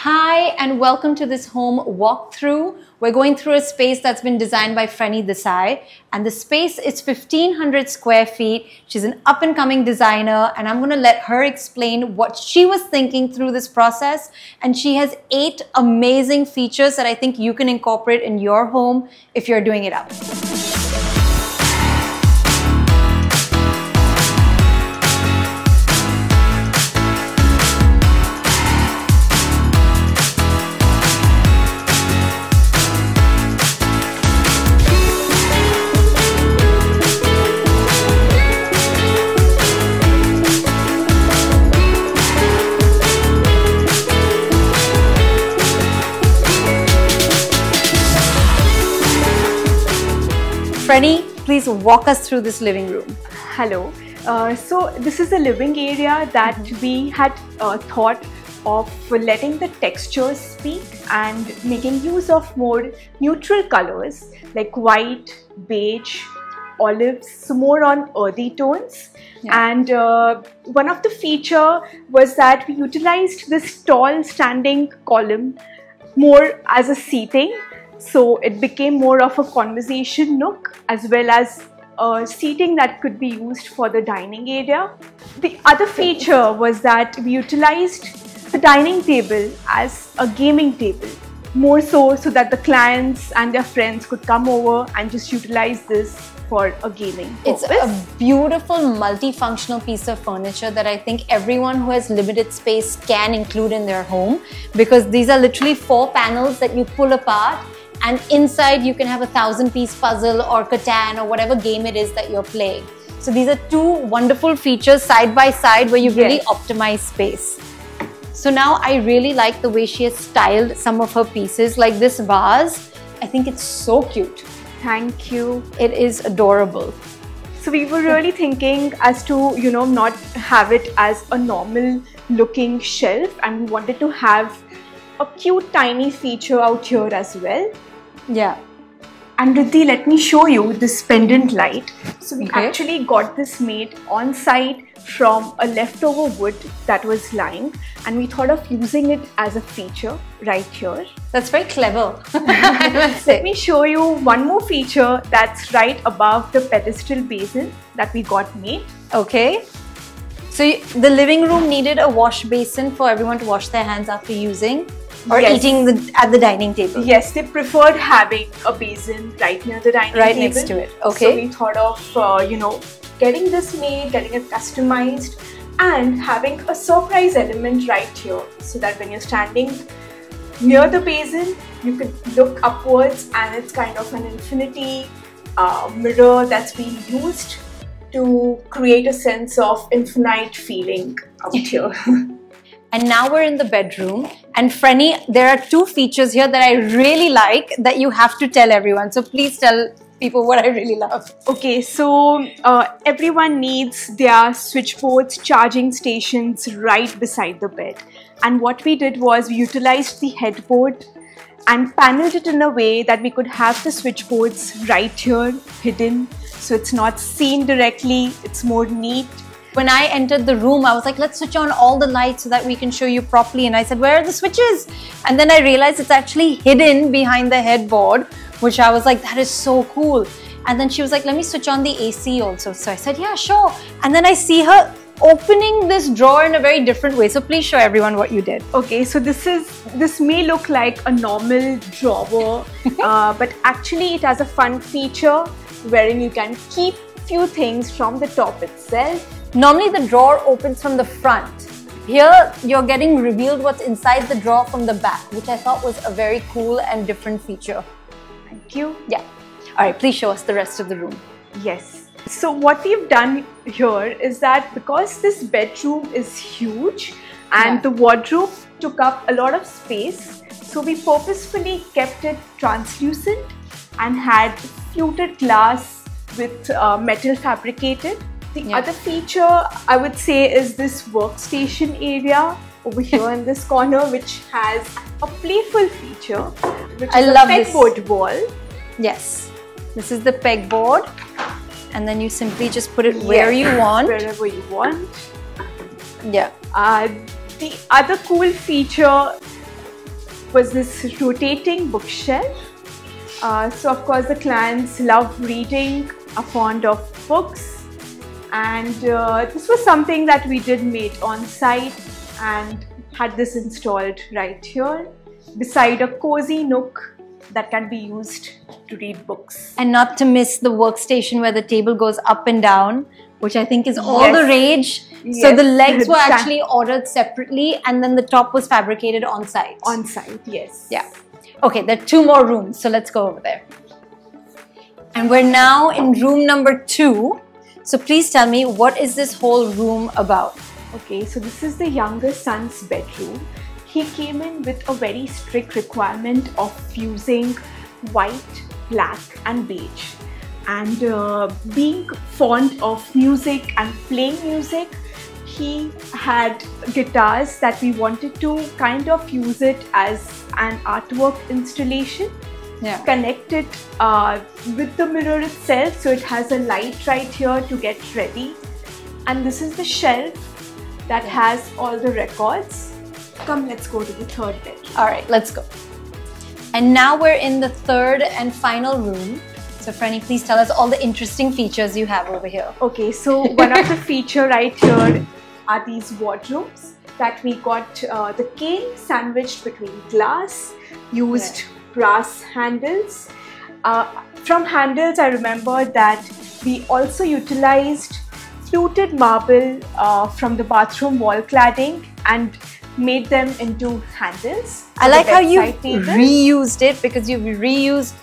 Hi and welcome to this home walkthrough. We're going through a space that's been designed by Freni Desai, and the space is 1500 square feet. She's an up and coming designer, and I'm going to let her explain what she was thinking through this process. And she has 8 amazing features that I think you can incorporate in your home if you're doing it up. Freni, please walk us through this living room. Hello. So this is a living area that we had thought of letting the textures speak and making use of more neutral colors like white, beige, olives, so more on earthy tones. Yeah. And one of the feature was that we utilized this tall standing column more as a seating. So it became more of a conversation nook as well as seating that could be used for the dining area. The other feature was that we utilized the dining table as a gaming table, more so that the clients and their friends could come over and just utilize this for a gaming purpose. It's a beautiful multifunctional piece of furniture that I think everyone who has limited space can include in their home, because these are literally 4 panels that you pull apart. And inside you can have a 1000-piece puzzle or Catan or whatever game it is that you're playing. So these are 2 wonderful features side by side where you really optimize space. So now I really like the way she has styled some of her pieces, like this vase. I think it's so cute. Thank you. It is adorable. So we were really thinking as to, not have it as a normal looking shelf, and we wanted to have a cute tiny feature out here as well. Yeah. And Riddhi, let me show you this pendant light. So we actually got this made on site from a leftover wood that was lying, and we thought of using it as a feature right here. That's very clever. Let me show you one more feature that's right above the pedestal basin that we got made. Okay. So the living room needed a wash basin for everyone to wash their hands after using or eating at the dining table. Yes, they preferred having a basin right near the dining table. Right next to it. Okay. So we thought of, getting this made, getting it customized, and having a surprise element right here, so that when you're standing near the basin, you could look upwards, and it's kind of an infinity mirror that's being used to create a sense of infinite feeling out here. And now we're in the bedroom. And Freni, there are 2 features here that I really like that you have to tell everyone. So please tell people what I really love. Okay, so everyone needs their switchboards, charging stations right beside the bed. And what we did was we utilized the headboard and paneled it in a way that we could have the switchboards right here hidden. So it's not seen directly, it's more neat. When I entered the room, I was like, let's switch on all the lights so that we can show you properly. And I said, where are the switches? And then I realized it's actually hidden behind the headboard, which I was like, that is so cool. And then she was like, let me switch on the AC also. So I said, yeah, sure. And then I see her opening this drawer in a very different way. So please show everyone what you did. Okay, so this may look like a normal drawer, but actually it has a fun feature wherein you can keep few things from the top itself. Normally the drawer opens from the front. Here you're getting revealed what's inside the drawer from the back, which I thought was a very cool and different feature. Thank you. Yeah. All right, please show us the rest of the room. Yes. So what we've done here is that because this bedroom is huge and the wardrobe took up a lot of space, so we purposefully kept it translucent and had fluted glass with metal fabricated. The other feature I would say is this workstation area over here in this corner, which has a playful feature, which is a pegboard wall. Yes, this is the pegboard, and then you simply just put it where you want. Wherever you want. Yeah. The other cool feature was this rotating bookshelf. So of course the clients love reading, are fond of books, and this was something that we did made on site and had this installed right here beside a cozy nook that can be used to read books. And not to miss the workstation where the table goes up and down, which I think is all the rage. Yes. So the legs were actually ordered separately, and then the top was fabricated on site. On site, yes. Yeah. Okay, there are 2 more rooms, so let's go over there. And we're now in room number 2. So please tell me, what is this whole room about? Okay, so this is the younger son's bedroom. He came in with a very strict requirement of using white, black and beige. And being fond of music and playing music, he had guitars that we wanted to kind of use it as an artwork installation. Yeah. Connect it with the mirror itself, so it has a light right here to get ready. And this is the shelf that has all the records. Come, let's go to the 3rd bedroom. Alright, let's go. And now we're in the 3rd and final room. So Franny, please tell us all the interesting features you have over here. Okay, so one of the features right here are these wardrobes that we got the cane sandwiched between glass, used brass handles. From handles, I remember that we also utilized fluted marble from the bathroom wall cladding and made them into handles. I like how you reused it, because you've reused,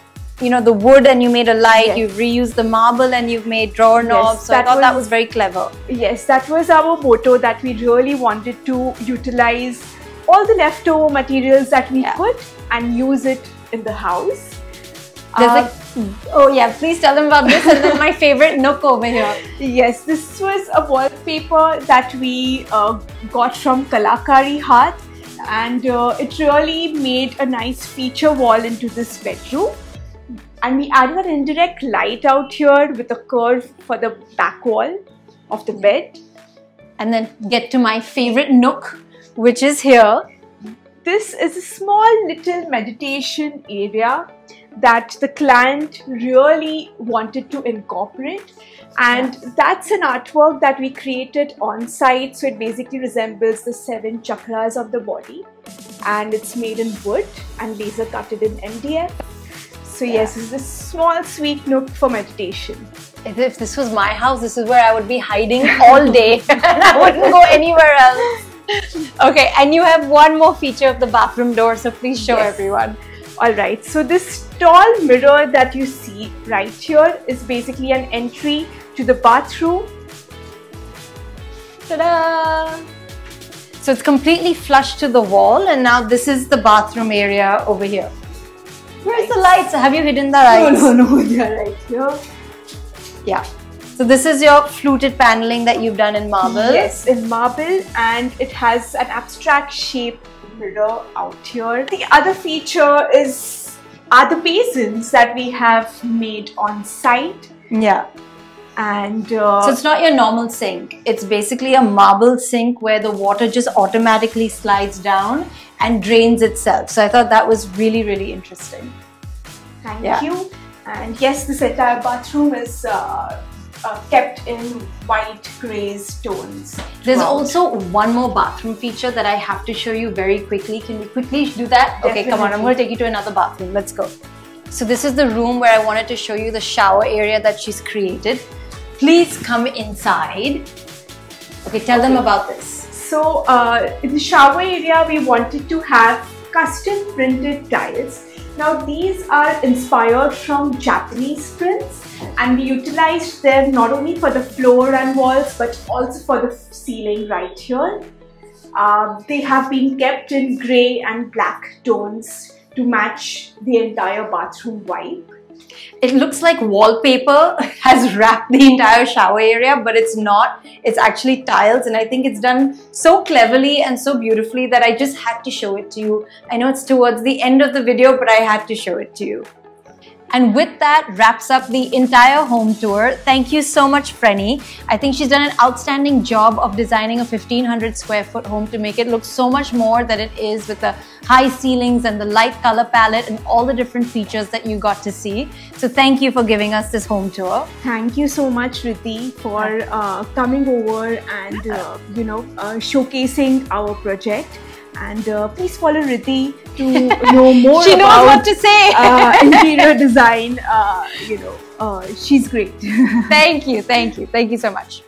you know, the wood and you made a light. You've reused the marble and you've made drawer knobs. So I thought that was very clever. Yes, that was our motto, that we really wanted to utilize all the leftover materials that we could and use it in the house. Oh yeah, please tell them about this. And then my favorite nook over here. Yes, this was a wallpaper that we got from Kalakari Hath, and it really made a nice feature wall into this bedroom. And we added an indirect light out here with a curve for the back wall of the bed. And then get to my favorite nook, which is here. This is a small little meditation area that the client really wanted to incorporate, and that's an artwork that we created on site. So it basically resembles the 7 chakras of the body, and it's made in wood and laser cutted in MDF. So yes, this is a small sweet nook for meditation. If this was my house, this is where I would be hiding all day and I wouldn't go anywhere else. Okay, and you have one more feature of the bathroom door, so please show everyone. Alright, so this tall mirror that you see right here is basically an entry to the bathroom. Ta-da! So it's completely flush to the wall, and now this is the bathroom area over here. Where's the lights? Have you hidden the lights? No, they're right here. Yeah. So this is your fluted paneling that you've done in marble. Yes, in marble, and it has an abstract shape mirror out here. The other feature are the basins that we have made on site. Yeah. And so it's not your normal sink. It's basically a marble sink where the water just automatically slides down and drains itself. So I thought that was really, really interesting. Thank you. And yes, this entire bathroom is kept in white greys tones. There's also one more bathroom feature that I have to show you very quickly. Can we quickly do that? Definitely. Okay, come on, I'm going to take you to another bathroom. Let's go. So this is the room where I wanted to show you the shower area that she's created. Please come inside. Okay, tell them about this. So in the shower area, we wanted to have custom printed tiles. Now these are inspired from Japanese prints, and we utilized them not only for the floor and walls but also for the ceiling right here. They have been kept in grey and black tones to match the entire bathroom vibe. It looks like wallpaper has wrapped the entire shower area, but it's not. It's actually tiles, and I think it's done so cleverly and so beautifully that I just had to show it to you. I know it's towards the end of the video, but I had to show it to you. And with that wraps up the entire home tour. Thank you so much, Frenny. I think she's done an outstanding job of designing a 1500 square foot home to make it look so much more than it is, with the high ceilings and the light color palette and all the different features that you got to see. So thank you for giving us this home tour. Thank you so much, Riddhi, for coming over and showcasing our project. And please follow Riddhi to know more she knows about what to say. interior design. She's great. Thank you so much.